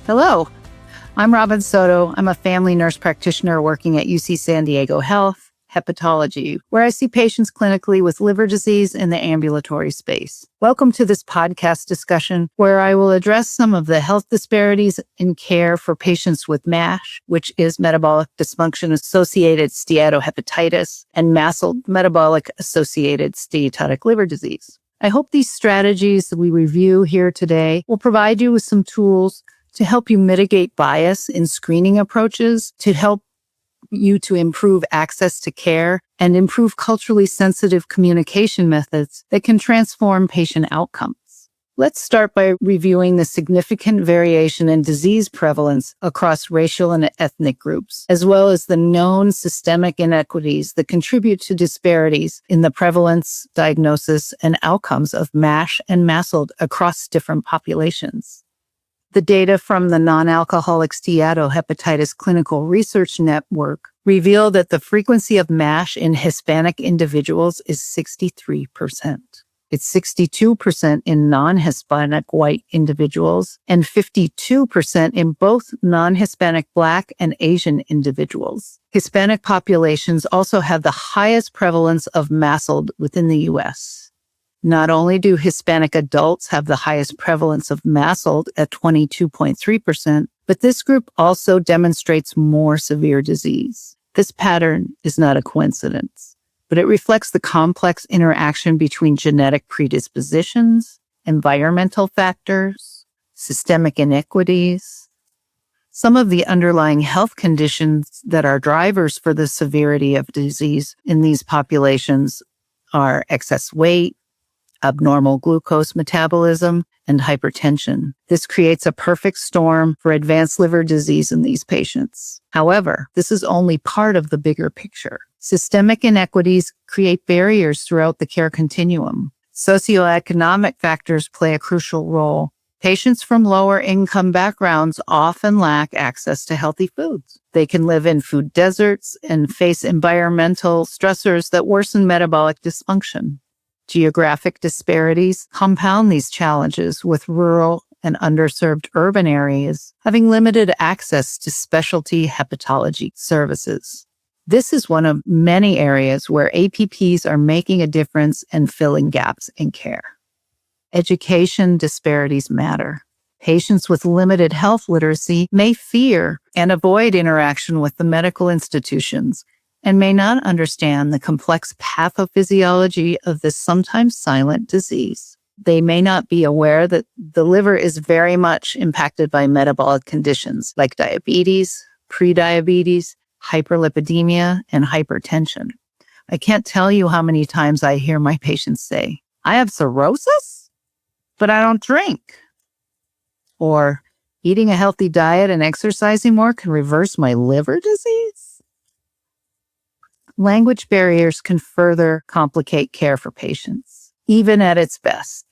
Hello, I'm Robin Soto. I'm a family nurse practitioner working at UC San Diego Health, Hepatology, where I see patients clinically with liver disease in the ambulatory space. Welcome to this podcast discussion where I will address some of the health disparities in care for patients with MASH, which is metabolic dysfunction-associated steatohepatitis, and MASLD, metabolic-associated steatotic liver disease. I hope these strategies that we review here today will provide you with some tools to help you mitigate bias in screening approaches, to help you to improve access to care, and improve culturally sensitive communication methods that can transform patient outcomes. Let's start by reviewing the significant variation in disease prevalence across racial and ethnic groups, as well as the known systemic inequities that contribute to disparities in the prevalence, diagnosis, and outcomes of MASH and MASLD across different populations. The data from the Non-Alcoholic Steatohepatitis Clinical Research Network reveal that the frequency of MASH in Hispanic individuals is 63%. It's 62% in non-Hispanic white individuals and 52% in both non-Hispanic Black and Asian individuals. Hispanic populations also have the highest prevalence of MASLD within the U.S. Not only do Hispanic adults have the highest prevalence of MASLD at 22.3%, but this group also demonstrates more severe disease. This pattern is not a coincidence, but it reflects the complex interaction between genetic predispositions, environmental factors, systemic inequities. Some of the underlying health conditions that are drivers for the severity of disease in these populations are excess weight, abnormal glucose metabolism, and hypertension. This creates a perfect storm for advanced liver disease in these patients. However, this is only part of the bigger picture. Systemic inequities create barriers throughout the care continuum. Socioeconomic factors play a crucial role. Patients from lower income backgrounds often lack access to healthy foods. They can live in food deserts and face environmental stressors that worsen metabolic dysfunction. Geographic disparities compound these challenges, with rural and underserved urban areas having limited access to specialty hepatology services. This is one of many areas where APPs are making a difference and filling gaps in care. Education disparities matter. Patients with limited health literacy may fear and avoid interaction with the medical institutions and may not understand the complex pathophysiology of this sometimes silent disease. They may not be aware that the liver is very much impacted by metabolic conditions like diabetes, prediabetes, hyperlipidemia, and hypertension. I can't tell you how many times I hear my patients say, "I have cirrhosis, but I don't drink." Or, "Eating a healthy diet and exercising more can reverse my liver disease." Language barriers can further complicate care for patients, even at its best.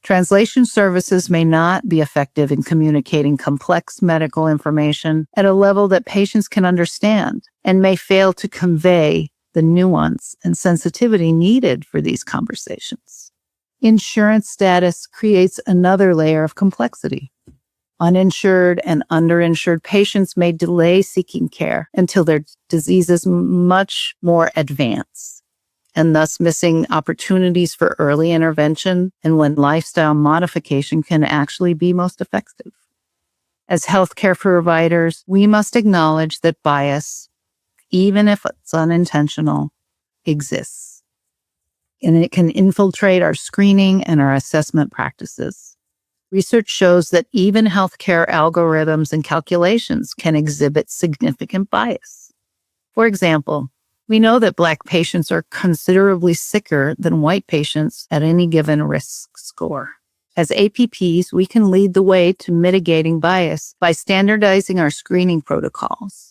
Translation services may not be effective in communicating complex medical information at a level that patients can understand, and may fail to convey the nuance and sensitivity needed for these conversations. Insurance status creates another layer of complexity. Uninsured and underinsured patients may delay seeking care until their disease is much more advanced, and thus missing opportunities for early intervention and when lifestyle modification can actually be most effective. As healthcare providers, we must acknowledge that bias, even if it's unintentional, exists, and it can infiltrate our screening and our assessment practices. Research shows that even healthcare algorithms and calculations can exhibit significant bias. For example, we know that Black patients are considerably sicker than white patients at any given risk score. As APPs, we can lead the way to mitigating bias by standardizing our screening protocols.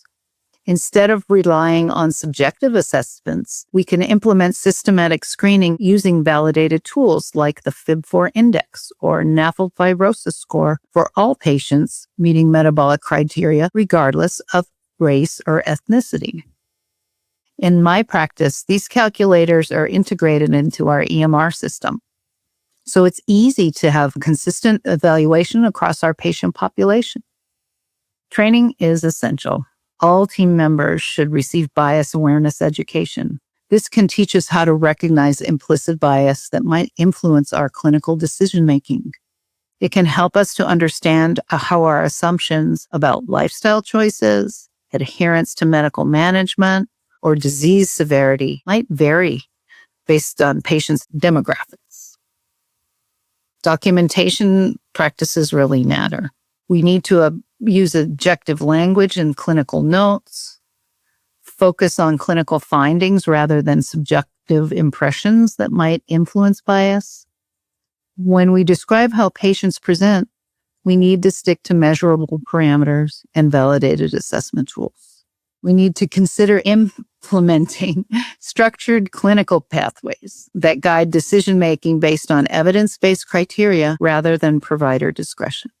Instead of relying on subjective assessments, we can implement systematic screening using validated tools like the FIB4 index or NAFLD fibrosis score for all patients meeting metabolic criteria regardless of race or ethnicity. In my practice, these calculators are integrated into our EMR system. So it's easy to have consistent evaluation across our patient population. Training is essential. All team members should receive bias awareness education. This can teach us how to recognize implicit bias that might influence our clinical decision-making. It can help us to understand how our assumptions about lifestyle choices, adherence to medical management, or disease severity might vary based on patients' demographics. Documentation practices really matter. We need to use objective language in clinical notes, focus on clinical findings rather than subjective impressions that might influence bias. When we describe how patients present, we need to stick to measurable parameters and validated assessment tools. We need to consider implementing structured clinical pathways that guide decision-making based on evidence-based criteria rather than provider discretion.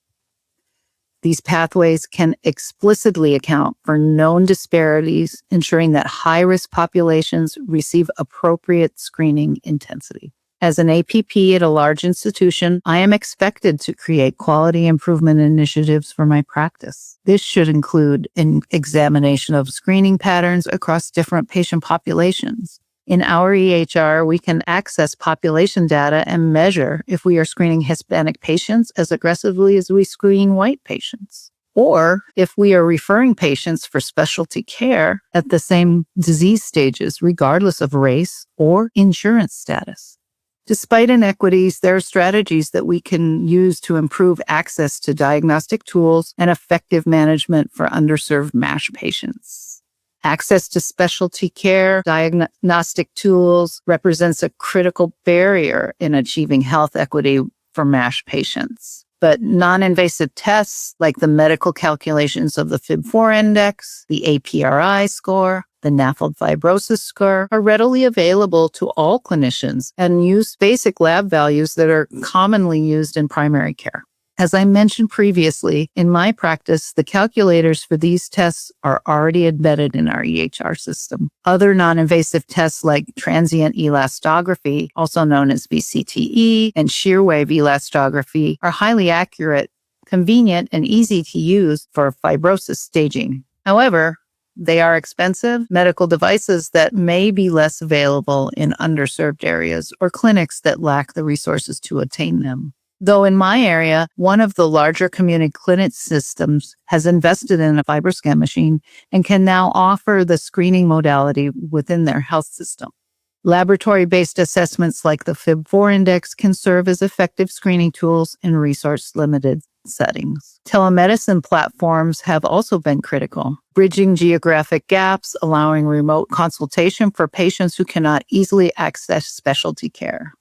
These pathways can explicitly account for known disparities, ensuring that high-risk populations receive appropriate screening intensity. As an APP at a large institution, I am expected to create quality improvement initiatives for my practice. This should include an examination of screening patterns across different patient populations. In our EHR, we can access population data and measure if we are screening Hispanic patients as aggressively as we screen white patients, or if we are referring patients for specialty care at the same disease stages, regardless of race or insurance status. Despite inequities, there are strategies that we can use to improve access to diagnostic tools and effective management for underserved MASH patients. Access to specialty care diagnostic tools represents a critical barrier in achieving health equity for MASH patients. But non-invasive tests like the medical calculations of the FIB-4 index, the APRI score, the NAFLD fibrosis score are readily available to all clinicians and use basic lab values that are commonly used in primary care. As I mentioned previously, in my practice, the calculators for these tests are already embedded in our EHR system. Other non-invasive tests like transient elastography, also known as VCTE, and shear wave elastography are highly accurate, convenient, and easy to use for fibrosis staging. However, they are expensive medical devices that may be less available in underserved areas or clinics that lack the resources to attain them. Though in my area, one of the larger community clinic systems has invested in a FibroScan machine and can now offer the screening modality within their health system. Laboratory-based assessments like the FIB-4 index can serve as effective screening tools in resource-limited settings. Telemedicine platforms have also been critical, bridging geographic gaps, allowing remote consultation for patients who cannot easily access specialty care.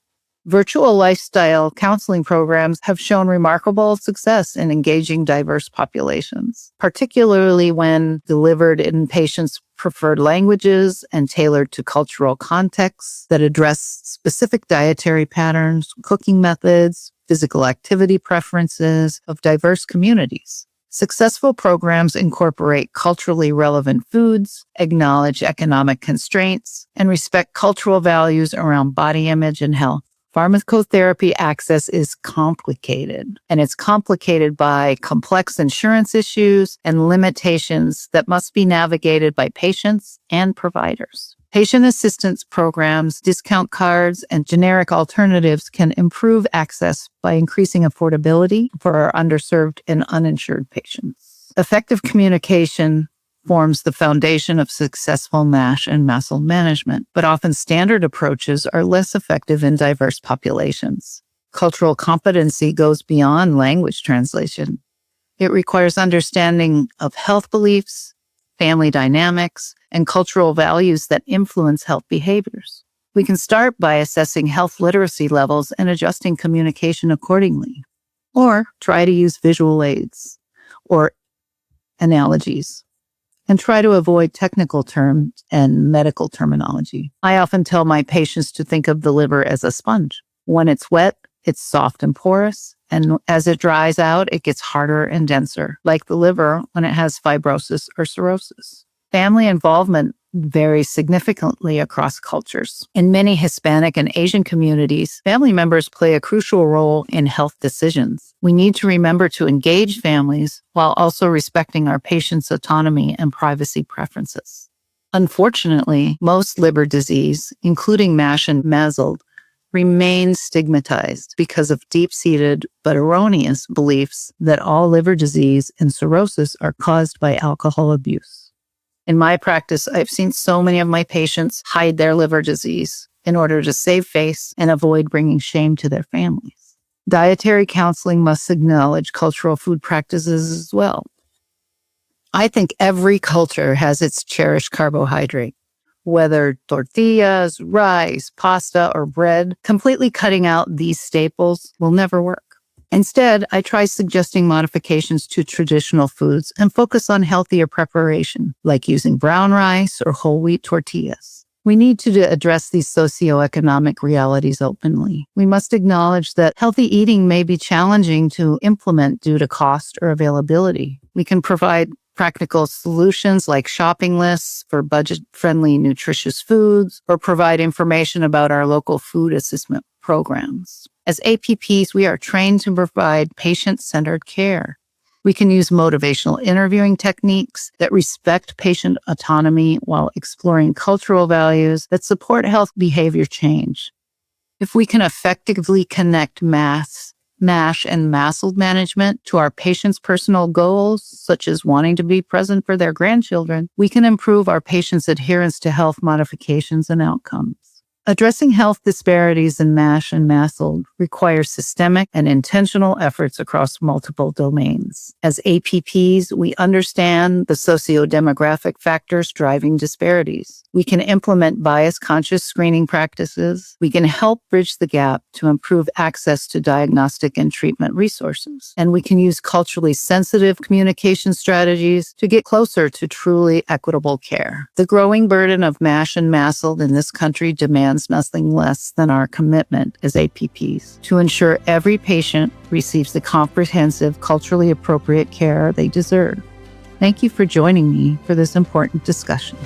Virtual lifestyle counseling programs have shown remarkable success in engaging diverse populations, particularly when delivered in patients' preferred languages and tailored to cultural contexts that address specific dietary patterns, cooking methods, physical activity preferences of diverse communities. Successful programs incorporate culturally relevant foods, acknowledge economic constraints, and respect cultural values around body image and health. Pharmacotherapy access is complicated, and it's complicated by complex insurance issues and limitations that must be navigated by patients and providers. Patient assistance programs, discount cards, and generic alternatives can improve access by increasing affordability for our underserved and uninsured patients. Effective communication forms the foundation of successful MASH and MASLD management, but often standard approaches are less effective in diverse populations. Cultural competency goes beyond language translation. It requires understanding of health beliefs, family dynamics, and cultural values that influence health behaviors. We can start by assessing health literacy levels and adjusting communication accordingly, or try to use visual aids or analogies, and try to avoid technical terms and medical terminology. I often tell my patients to think of the liver as a sponge. When it's wet, it's soft and porous, and as it dries out, it gets harder and denser, like the liver when it has fibrosis or cirrhosis. Family involvement vary significantly across cultures. In many Hispanic and Asian communities, family members play a crucial role in health decisions. We need to remember to engage families while also respecting our patients' autonomy and privacy preferences. Unfortunately, most liver disease, including MASH and MASLD, remains stigmatized because of deep-seated but erroneous beliefs that all liver disease and cirrhosis are caused by alcohol abuse. In my practice, I've seen so many of my patients hide their liver disease in order to save face and avoid bringing shame to their families. Dietary counseling must acknowledge cultural food practices as well. I think every culture has its cherished carbohydrate. Whether tortillas, rice, pasta, or bread, completely cutting out these staples will never work. Instead, I try suggesting modifications to traditional foods and focus on healthier preparation, like using brown rice or whole wheat tortillas. We need to address these socioeconomic realities openly. We must acknowledge that healthy eating may be challenging to implement due to cost or availability. We can provide practical solutions like shopping lists for budget-friendly, nutritious foods, or provide information about our local food assistance programs. As APPs, we are trained to provide patient-centered care. We can use motivational interviewing techniques that respect patient autonomy while exploring cultural values that support health behavior change. If we can effectively connect MASH and MASLD management to our patients' personal goals, such as wanting to be present for their grandchildren, we can improve our patients' adherence to health modifications and outcomes. Addressing health disparities in MASH and MASLD requires systemic and intentional efforts across multiple domains. As APPs, we understand the socio-demographic factors driving disparities. We can implement bias-conscious screening practices. We can help bridge the gap to improve access to diagnostic and treatment resources. And we can use culturally sensitive communication strategies to get closer to truly equitable care. The growing burden of MASH and MASLD in this country demands nothing less than our commitment as APPs to ensure every patient receives the comprehensive, culturally appropriate care they deserve. Thank you for joining me for this important discussion.